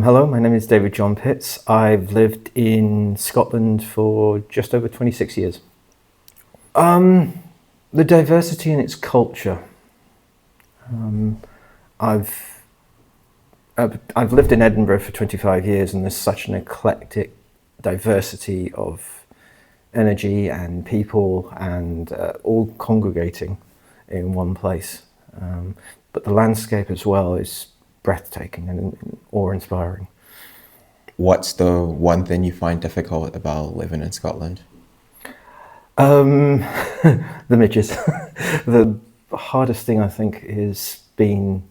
Hello, my name is David John Pitts. I've lived in Scotland for just over 26 years. The diversity in its culture. I've I've lived in Edinburgh for 25 years, and there's such an eclectic diversity of energy and people, and all congregating in one place. But the landscape as well is breathtaking and awe-inspiring. What's the one thing you find difficult about living in Scotland? Um, the midges. The hardest thing I think is been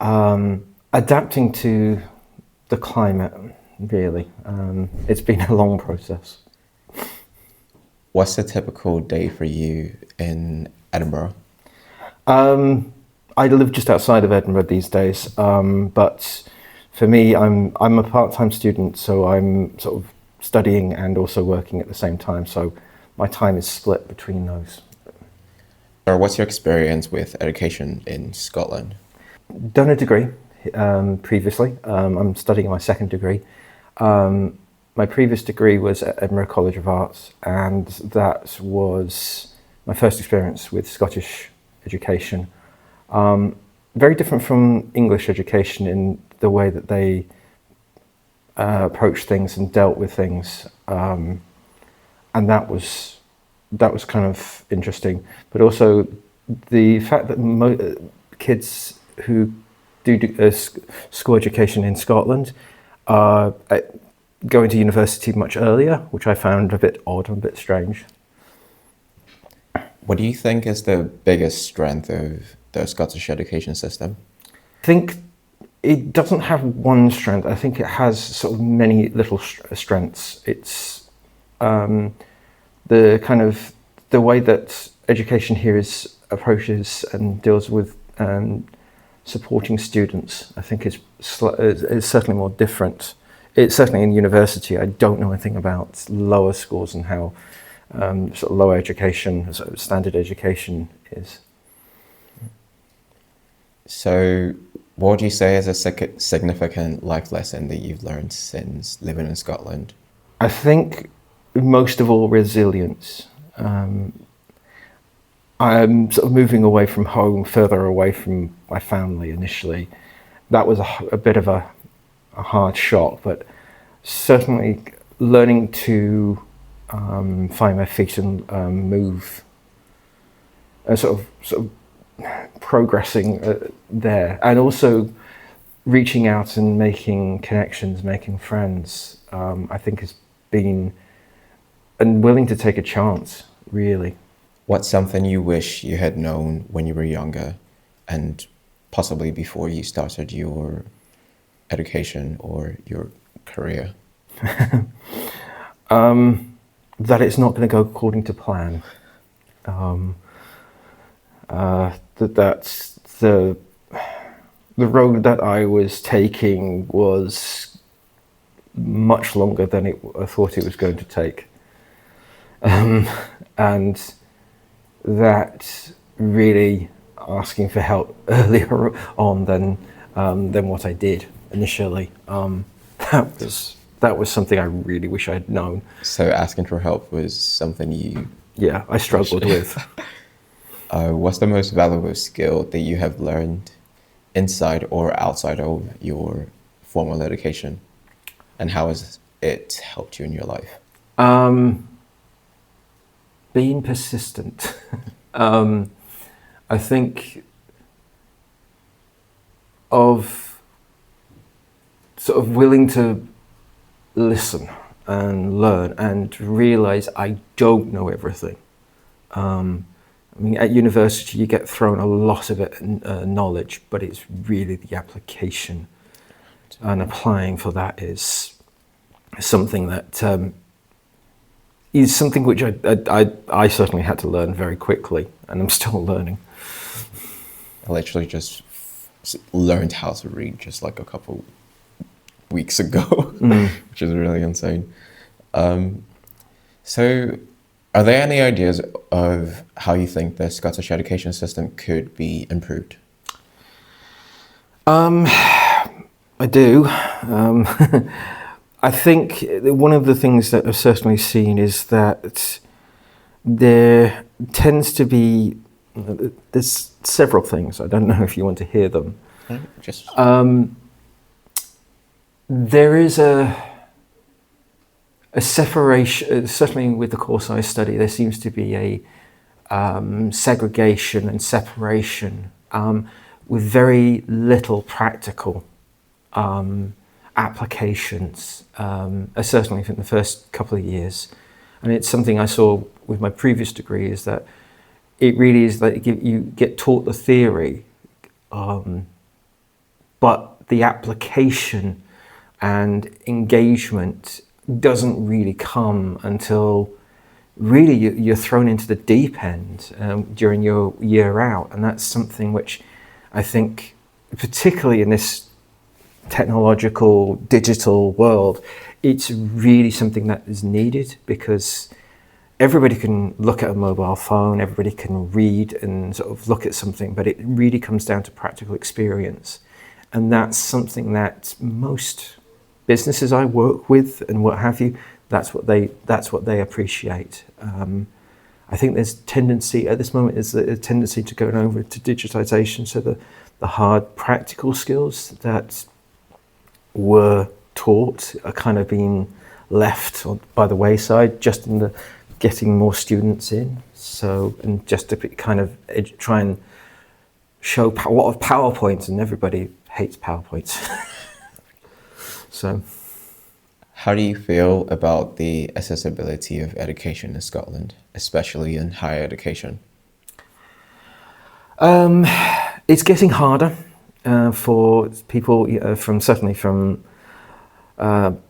adapting to the climate. Really, it's been a long process. What's a typical day for you in Edinburgh? I live just outside of Edinburgh these days, but for me, I'm a part-time student, so I'm sort of studying and also working at the same time. So my time is split between those. Or what's your experience with education in Scotland? Done a degree previously. I'm studying my second degree. My previous degree was at Edinburgh College of Arts, and that was my first experience with Scottish education. Very different from English education in the way that they approached things and dealt with things, and that was kind of interesting. But also the fact that kids who do school education in Scotland go into university much earlier, which I found a bit odd and a bit strange. What do you think is the biggest strength of the Scottish education system? I think it doesn't have one strength. I think it has sort of many little strengths. It's the kind of the way that education here approaches and deals with supporting students. I think is certainly more different. It's certainly in university. I don't know anything about lower schools and how sort of lower education, sort of standard education is. So what would you say is a significant life lesson that you've learned since living in Scotland? I think most of all resilience. I'm sort of moving away from home, further away from my family initially. That was a bit of a hard shock, but certainly learning to find my feet and move, sort of progressing there, and also reaching out and making connections, making friends. I think has been and willing to take a chance, really. What's something you wish you had known when you were younger and possibly before you started your education or your career? That it's not going to go according to plan. That's the road that I was taking was much longer than I thought it was going to take, and that really asking for help earlier on than what I did initially. That was something I really wish I had known. So asking for help was something you... Yeah, I struggled with. What's the most valuable skill that you have learned inside or outside of your formal education? And how has it helped you in your life? Being persistent. I think of sort of willing to listen and learn and realize I don't know everything. I mean, at university you get thrown a lot of it, knowledge, but it's really the application and applying for that is something that is something which I certainly had to learn very quickly, and I'm still learning. I literally just learned how to read just like a couple weeks ago, which is really insane. So are there any ideas of how you think the Scottish education system could be improved? I do. Um, I think one of the things that I've certainly seen is that there tends to be, there's several things. I don't know if you want to hear them. Just There is a separation, certainly with the course I study, there seems to be a segregation and separation with very little practical applications, certainly in the first couple of years. And it's something I saw with my previous degree, is that it really is that you get taught the theory, but the application and engagement doesn't really come until really you're thrown into the deep end during your year out. And that's something which I think, particularly in this technological, digital world, it's really something that is needed, because everybody can look at a mobile phone, everybody can read and sort of look at something, but it really comes down to practical experience. And that's something that most businesses I work with and what have you, that's what they appreciate. I think there's tendency at this moment is a tendency to go over to digitization, so the hard practical skills that were taught are kind of being left by the wayside, just in the getting more students in. So, and just to kind of try and show a lot of PowerPoints, and everybody hates PowerPoints. So, how do you feel about the accessibility of education in Scotland, especially in higher education? It's getting harder for people from certainly from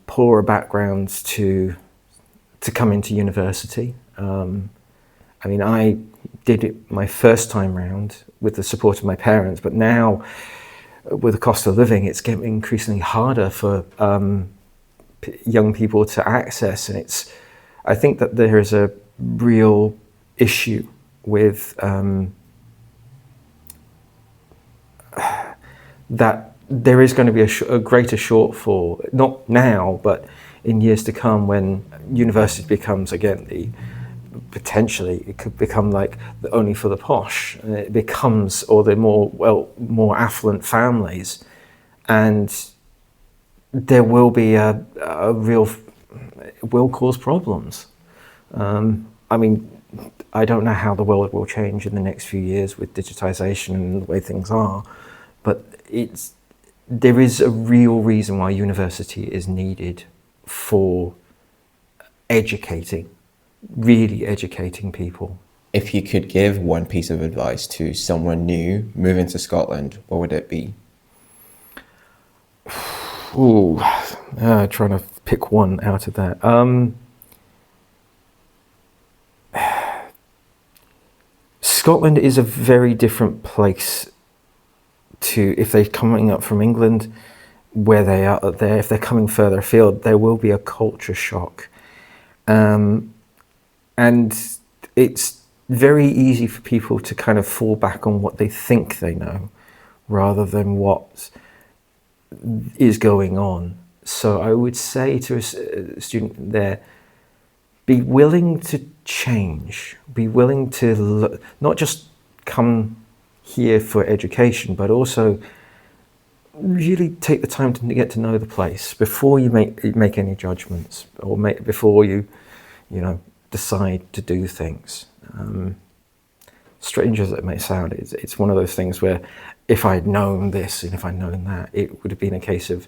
poorer backgrounds to come into university. I mean, I did it my first time round with the support of my parents, but now with the cost of living, it's getting increasingly harder for young people to access. And I think that there is a real issue with that there is going to be a greater shortfall, not now, but in years to come, when university becomes again potentially it could become like only for the posh, and it becomes, or the more affluent families, and there will be a real, it will cause problems. I mean, I don't know how the world will change in the next few years with digitization and the way things are, but there is a real reason why university is needed for really educating people. If you could give one piece of advice to someone new moving to Scotland, what would it be? Ooh, trying to pick one out of that. Scotland is a very different place to if they're coming up from England, where they are there. If they're coming further afield, there will be a culture shock. And it's very easy for people to kind of fall back on what they think they know, rather than what is going on. So I would say to a student there, be willing to change, be willing to not just come here for education, but also really take the time to get to know the place before you make any judgments, or before you decide to do things. Strange as it may sound, it's one of those things where if I'd known this and if I'd known that, it would have been a case of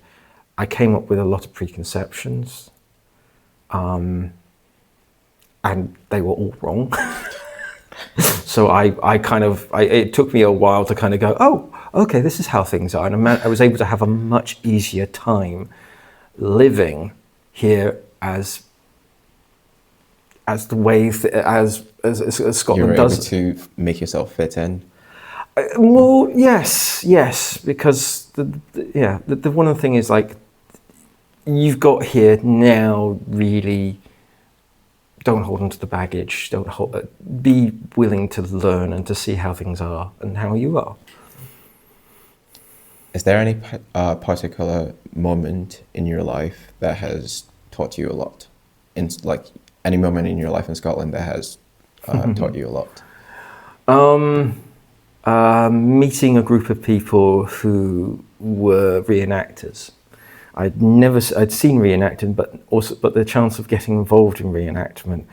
I came up with a lot of preconceptions, and they were all wrong. So it took me a while to kind of go, oh, okay, this is how things are. And I was able to have a much easier time living here as the way as Scotland does. You're able to make yourself fit in. Well, yes, because the one thing is, like, you've got here now, really don't hold onto the baggage, be willing to learn and to see how things are and how you are. Is there any particular moment in your life that has taught you a lot? In like any moment in your life in Scotland that has taught you a lot? Meeting a group of people who were reenactors. I'd seen reenacting, but the chance of getting involved in reenactment,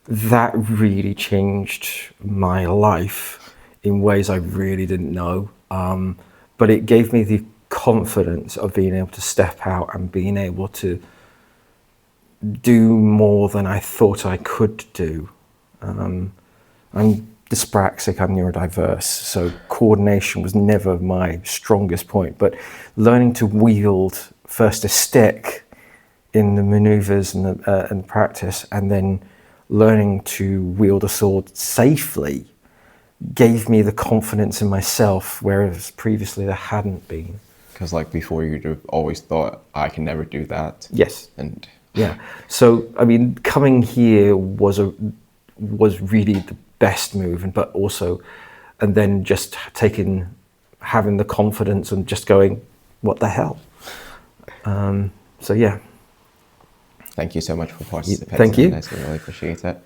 that really changed my life in ways I really didn't know. But it gave me the confidence of being able to step out and being able to do more than I thought I could do. I'm dyspraxic, I'm neurodiverse, so coordination was never my strongest point, but learning to wield first a stick in the maneuvers and practice, and then learning to wield a sword safely gave me the confidence in myself, whereas previously there hadn't been. Because like before, you'd have always thought, I can never do that. Yes. And yeah. So, I mean, coming here was really the best move, and then just having the confidence and just going, what the hell? So yeah. Thank you so much for participating. Thank you. I really appreciate it.